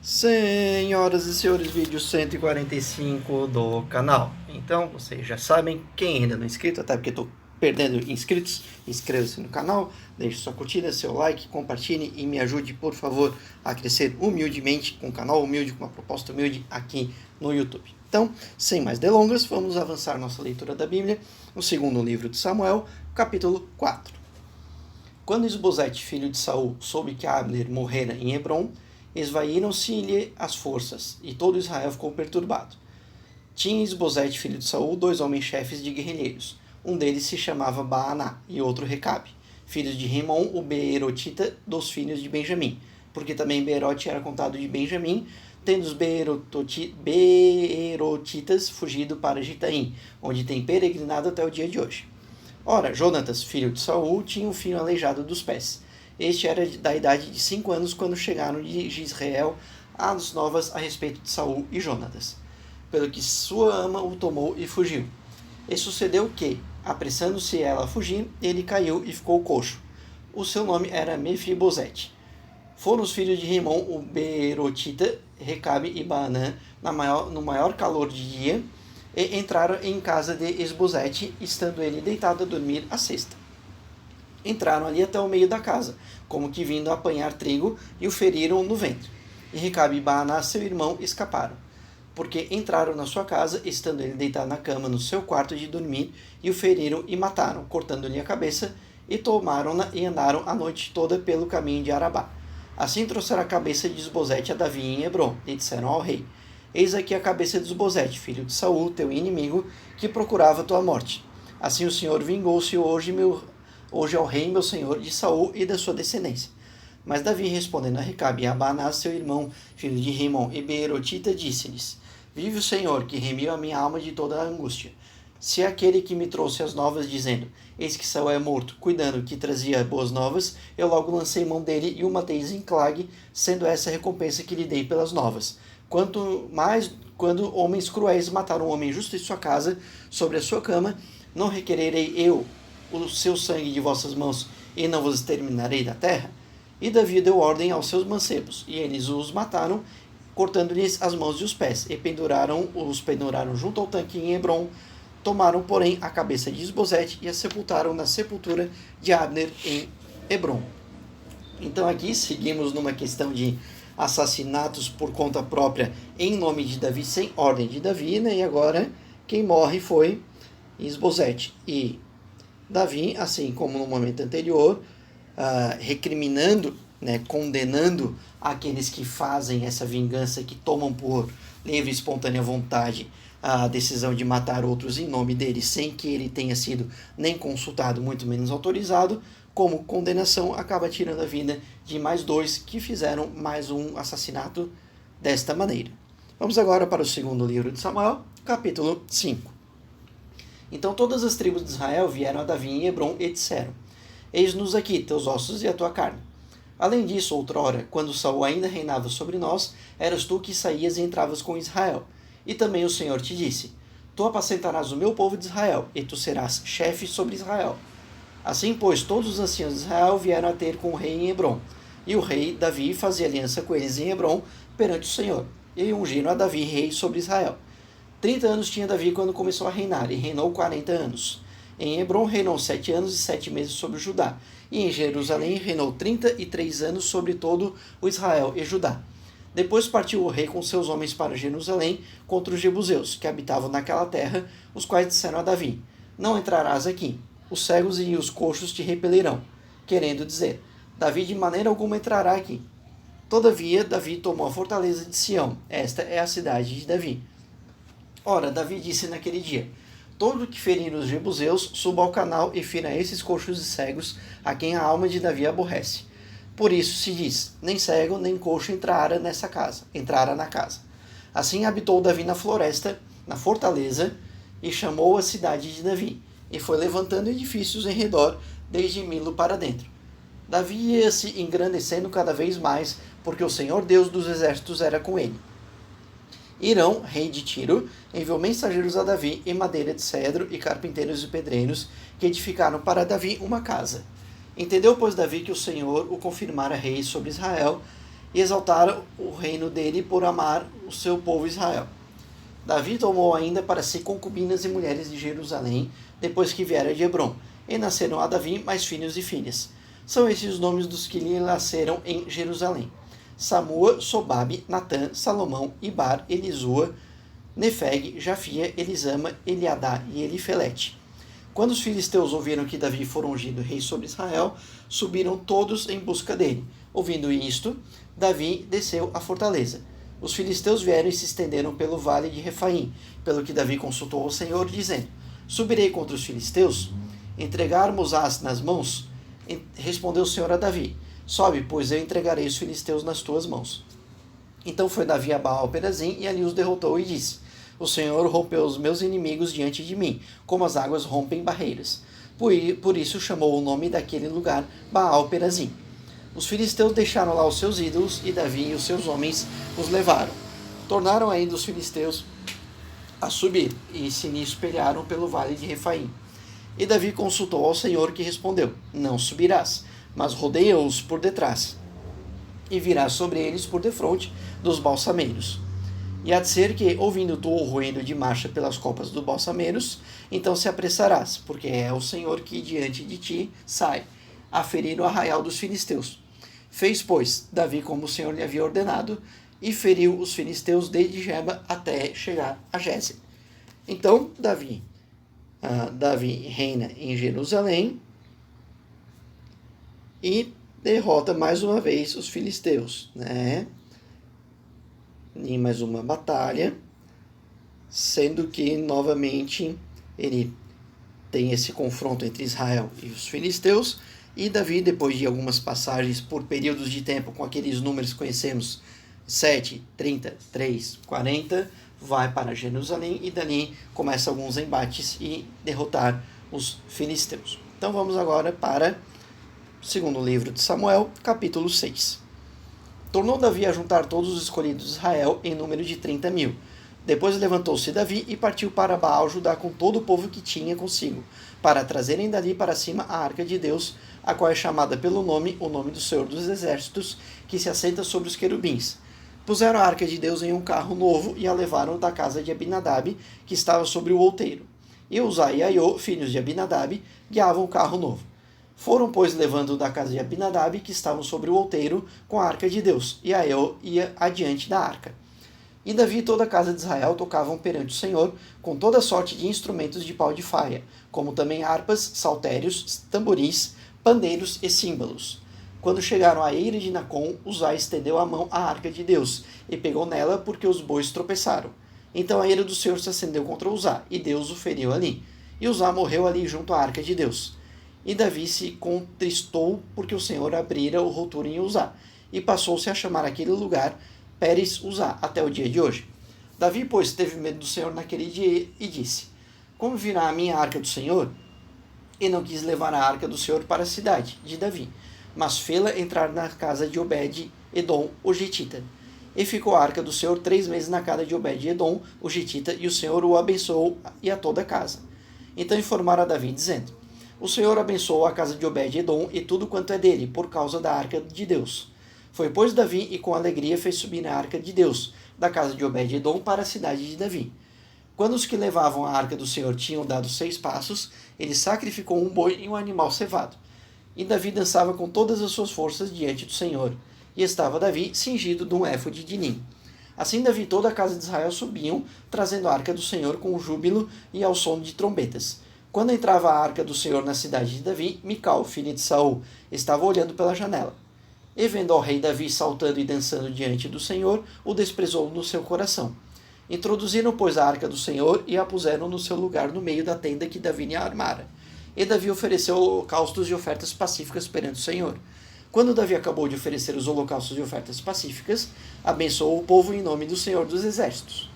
Senhoras e senhores, vídeo 145 do canal. Então, vocês já sabem, quem ainda não é inscrito, até porque estou perdendo inscritos, inscreva-se no canal, deixe sua curtida, seu like, compartilhe e me ajude, por favor, a crescer humildemente, com um canal humilde, com uma proposta humilde aqui no YouTube. Então, sem mais delongas, vamos avançar nossa leitura da Bíblia, no segundo livro de Samuel, capítulo 4. Quando Isbosete, filho de Saul, soube que Abner morrera em Hebrom, esvaíram-se-lhe as forças, e todo Israel ficou perturbado. Tinha Isbosete, filho de Saul, 2 homens-chefes de guerrilheiros. Um deles se chamava Baaná, e outro Recabe, filhos de Rimon, o Beerotita, dos filhos de Benjamim, porque também Beerote era contado de Benjamim, tendo os Beerotitas fugido para Gitaim, onde tem peregrinado até o dia de hoje. Ora, Jonatas, filho de Saul, tinha um filho aleijado dos pés. Este era da idade de 5 anos quando chegaram de Israel as novas a respeito de Saul e Jonatas, pelo que sua ama o tomou e fugiu. E sucedeu que, apressando-se ela a fugir, ele caiu e ficou coxo. O seu nome era Mefibosete. Foram os filhos de Rimon, o Beerotita, Recabe e Baanã, no maior calor de dia, e entraram em casa de Isbosete, estando ele deitado a dormir à sesta. Entraram ali até o meio da casa, como que vindo apanhar trigo, e o feriram no ventre. E Recabe e Baaná, seu irmão, escaparam, porque entraram na sua casa, estando ele deitado na cama no seu quarto de dormir, e o feriram e mataram, cortando-lhe a cabeça, e tomaram-na e andaram a noite toda pelo caminho de Arabá. Assim trouxeram a cabeça de Isbosete a Davi em Hebrom, e disseram ao rei: Eis aqui a cabeça de Isbosete, filho de Saul, teu inimigo, que procurava tua morte. Assim o Senhor vingou-se hoje ao rei, meu senhor, de Saul e da sua descendência. Mas Davi, respondendo a Recabe e a Baaná, seu irmão, filho de Rimon e Beerotita, disse-lhes: Vive o Senhor, que remiu a minha alma de toda a angústia. Se aquele que me trouxe as novas, dizendo: Eis que Saul é morto, cuidando que trazia boas novas, eu logo lancei mão dele e o matei em Clag, sendo essa a recompensa que lhe dei pelas novas. Quanto mais, quando homens cruéis mataram um homem justo em sua casa, sobre a sua cama, não requererei eu o seu sangue de vossas mãos, e não vos exterminarei da terra? E Davi deu ordem aos seus mancebos, e eles os mataram, cortando-lhes as mãos e os pés, e os penduraram junto ao tanque em Hebrom. Tomaram, porém, a cabeça de Isbosete e a sepultaram na sepultura de Abner em Hebrom. Então aqui seguimos numa questão de assassinatos por conta própria em nome de Davi, sem ordem de Davi, né? E agora quem morre foi Isbosete. E Davi, assim como no momento anterior, recriminando, né, condenando aqueles que fazem essa vingança, que tomam por livre e espontânea vontade a decisão de matar outros em nome dele, sem que ele tenha sido nem consultado, muito menos autorizado, como condenação, acaba tirando a vida de mais 2 que fizeram mais um assassinato desta maneira. Vamos agora para o segundo livro de Samuel, capítulo 5. Então todas as tribos de Israel vieram a Davi em Hebrom e disseram: Eis-nos aqui, teus ossos e a tua carne. Além disso, outrora, quando Saul ainda reinava sobre nós, eras tu que saías e entravas com Israel. E também o Senhor te disse: Tu apacentarás o meu povo de Israel, e tu serás chefe sobre Israel. Assim, pois, todos os anciãos de Israel vieram a ter com o rei em Hebrom. E o rei Davi fazia aliança com eles em Hebrom perante o Senhor. E ungiram a Davi rei sobre Israel. 30 anos tinha Davi quando começou a reinar, e reinou 40 anos. Em Hebrom reinou 7 anos e 7 meses sobre Judá, e em Jerusalém reinou 33 anos sobre todo o Israel e Judá. Depois partiu o rei com seus homens para Jerusalém contra os jebuseus, que habitavam naquela terra, os quais disseram a Davi: Não entrarás aqui, os cegos e os coxos te repelirão, querendo dizer: Davi de maneira alguma entrará aqui. Todavia, Davi tomou a fortaleza de Sião, esta é a cidade de Davi. Ora, Davi disse naquele dia: Todo que ferir os jebuseus, suba ao canal e fira esses coxos e cegos, a quem a alma de Davi aborrece. Por isso se diz: Nem cego, nem coxo entrara na casa. Assim habitou Davi na floresta, na fortaleza, e chamou a cidade de Davi, e foi levantando edifícios em redor, desde Milo para dentro. Davi ia-se engrandecendo cada vez mais, porque o Senhor Deus dos exércitos era com ele. Irão, rei de Tiro, enviou mensageiros a Davi em madeira de cedro e carpinteiros e pedreiros, que edificaram para Davi uma casa. Entendeu, pois, Davi que o Senhor o confirmara rei sobre Israel, e exaltar o reino dele por amar o seu povo Israel. Davi tomou ainda para si concubinas e mulheres de Jerusalém, depois que viera de Hebrom, e nasceram a Davi mais filhos e filhas. São esses os nomes dos que lhe nasceram em Jerusalém: Samua, Sobabe, Natã, Salomão, Ibar, Elisua, Nefeg, Jafia, Elisama, Eliadá e Elifelete. Quando os filisteus ouviram que Davi fora ungido rei sobre Israel, subiram todos em busca dele. Ouvindo isto, Davi desceu à fortaleza. Os filisteus vieram e se estenderam pelo vale de Refaim, pelo que Davi consultou ao Senhor, dizendo: Subirei contra os filisteus? Entregarmos-as nas mãos? Respondeu o Senhor a Davi: Sobe, pois eu entregarei os filisteus nas tuas mãos. Então foi Davi a Baal-Perazim e ali os derrotou e disse: O Senhor rompeu os meus inimigos diante de mim, como as águas rompem barreiras. Por isso chamou o nome daquele lugar Baal-Perazim. Os filisteus deixaram lá os seus ídolos, e Davi e os seus homens os levaram. Tornaram ainda os filisteus a subir, e se espelharam pelo vale de Refaim. E Davi consultou ao Senhor, que respondeu: Não subirás, mas rodeia-os por detrás, e virás sobre eles por defronte dos balsameiros. E há de ser que, ouvindo tu o ruído de marcha pelas copas dos balsameiros, então se apressarás, porque é o Senhor que diante de ti sai, a ferir o arraial dos filisteus. Fez, pois, Davi como o Senhor lhe havia ordenado, e feriu os filisteus desde Geba até chegar a Gézer. Então Davi reina em Jerusalém e derrota mais uma vez os filisteus, né? Em mais uma batalha, sendo que novamente ele tem esse confronto entre Israel e os filisteus. E Davi, depois de algumas passagens por períodos de tempo com aqueles números que conhecemos, 7, 30, 3, 40, vai para Jerusalém e dali começa alguns embates e derrotar os filisteus. Então vamos agora para o segundo livro de Samuel, capítulo 6. Tornou Davi a juntar todos os escolhidos de Israel em número de 30.000. Depois levantou-se Davi e partiu para Baal Judá com todo o povo que tinha consigo, para trazerem dali para cima a arca de Deus, a qual é chamada pelo nome, o nome do Senhor dos Exércitos, que se assenta sobre os querubins. Puseram a arca de Deus em um carro novo e a levaram da casa de Abinadab, que estava sobre o outeiro. E Uzai e Aiô, filhos de Abinadab, guiavam o carro novo. Foram, pois, levando da casa de Abinadab, que estavam sobre o outeiro, com a arca de Deus, e Aiô ia adiante da arca. E Davi e toda a casa de Israel tocavam perante o Senhor com toda sorte de instrumentos de pau de faia, como também harpas, saltérios, tamboris, pandeiros e símbolos. Quando chegaram à eira de Nacon, Uzai estendeu a mão à arca de Deus, e pegou nela porque os bois tropeçaram. Então a ira do Senhor se acendeu contra Uzá, e Deus o feriu ali. E Uzá morreu ali junto à arca de Deus. E Davi se contristou porque o Senhor abrira o rotura em Uzá, e passou-se a chamar aquele lugar Pérez Uzá, até o dia de hoje. Davi, pois, teve medo do Senhor naquele dia e disse: Como virá a minha arca do Senhor? E não quis levar a arca do Senhor para a cidade de Davi, mas fê-la entrar na casa de Obed-Edom, o Gitita. E ficou a arca do Senhor 3 meses na casa de Obed-Edom, o Gitita, e o Senhor o abençoou e a toda a casa. Então informaram a Davi, dizendo: O Senhor abençoou a casa de Obed-Edom e tudo quanto é dele, por causa da arca de Deus. Foi, pois, Davi, e com alegria fez subir a arca de Deus, da casa de Obed-Edom, para a cidade de Davi. Quando os que levavam a arca do Senhor tinham dado 6 passos, ele sacrificou um boi e um animal cevado. E Davi dançava com todas as suas forças diante do Senhor. E estava Davi cingido de um éfode de linho. Assim Davi e toda a casa de Israel subiam, trazendo a arca do Senhor com júbilo e ao som de trombetas. Quando entrava a arca do Senhor na cidade de Davi, Mical, filha de Saul, estava olhando pela janela. E vendo ao rei Davi saltando e dançando diante do Senhor, o desprezou no seu coração. Introduziram, pois, a arca do Senhor e a puseram no seu lugar no meio da tenda que Davi lhe armara. E Davi ofereceu holocaustos e ofertas pacíficas perante o Senhor. Quando Davi acabou de oferecer os holocaustos e ofertas pacíficas, abençoou o povo em nome do Senhor dos Exércitos.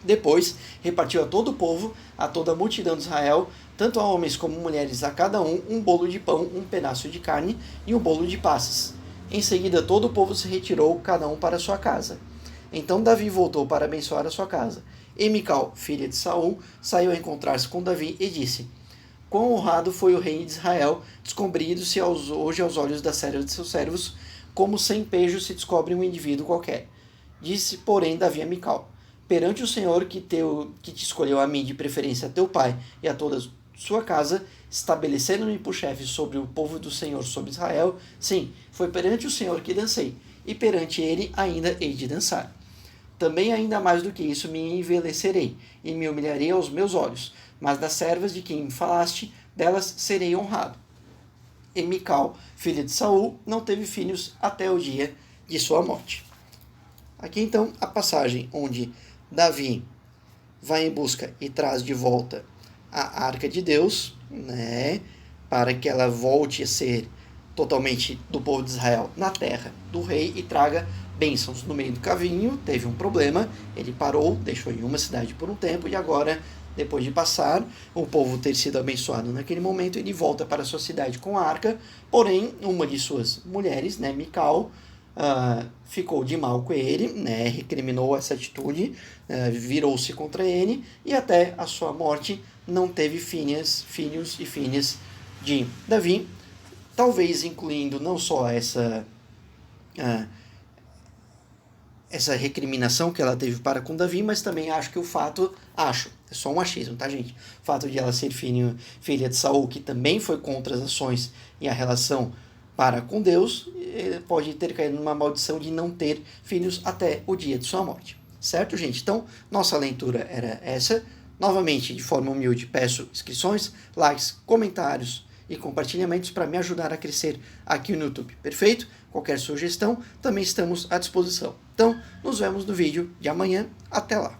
Depois, repartiu a todo o povo, a toda a multidão de Israel, tanto a homens como mulheres, a cada um bolo de pão, um pedaço de carne e um bolo de passas. Em seguida, todo o povo se retirou, cada um para sua casa. Então Davi voltou para abençoar a sua casa. E Mical, filha de Saul, saiu a encontrar-se com Davi e disse: Quão honrado foi o rei de Israel, descobrindo-se hoje aos olhos das servas de seus servos, como sem pejo se descobre um indivíduo qualquer. Disse, porém, Davi a Mical: perante o Senhor que te escolheu a mim de preferência a teu pai e a toda sua casa, estabelecendo-me por chefe sobre o povo do Senhor, sobre Israel, sim, foi perante o Senhor que dancei, e perante ele ainda hei de dançar. Também ainda mais do que isso me envelhecerei, e me humilharei aos meus olhos, mas das servas de quem me falaste, delas serei honrado. E Mical, filha de Saul, não teve filhos até o dia de sua morte. Aqui então a passagem onde Davi vai em busca e traz de volta a Arca de Deus, né, para que ela volte a ser totalmente do povo de Israel na terra do rei e traga bênçãos. No meio do caminho teve um problema, ele parou, deixou em uma cidade por um tempo e agora, depois de passar, o povo ter sido abençoado naquele momento, ele volta para a sua cidade com a arca, porém uma de suas mulheres, né, Mical, ficou de mal com ele, né, recriminou essa atitude, virou-se contra ele e até a sua morte não teve filhos e filhas de Davi, talvez incluindo não só essa recriminação que ela teve para com Davi, mas também acho que o fato, é só um achismo, tá, gente? O fato de ela ser filha de Saul, que também foi contra as ações e a relação para com Deus, pode ter caído numa maldição de não ter filhos até o dia de sua morte. Certo, gente? Então, nossa leitura era essa. Novamente, de forma humilde, peço inscrições, likes, comentários e compartilhamentos para me ajudar a crescer aqui no YouTube. Perfeito? Qualquer sugestão, também estamos à disposição. Então, nos vemos no vídeo de amanhã. Até lá!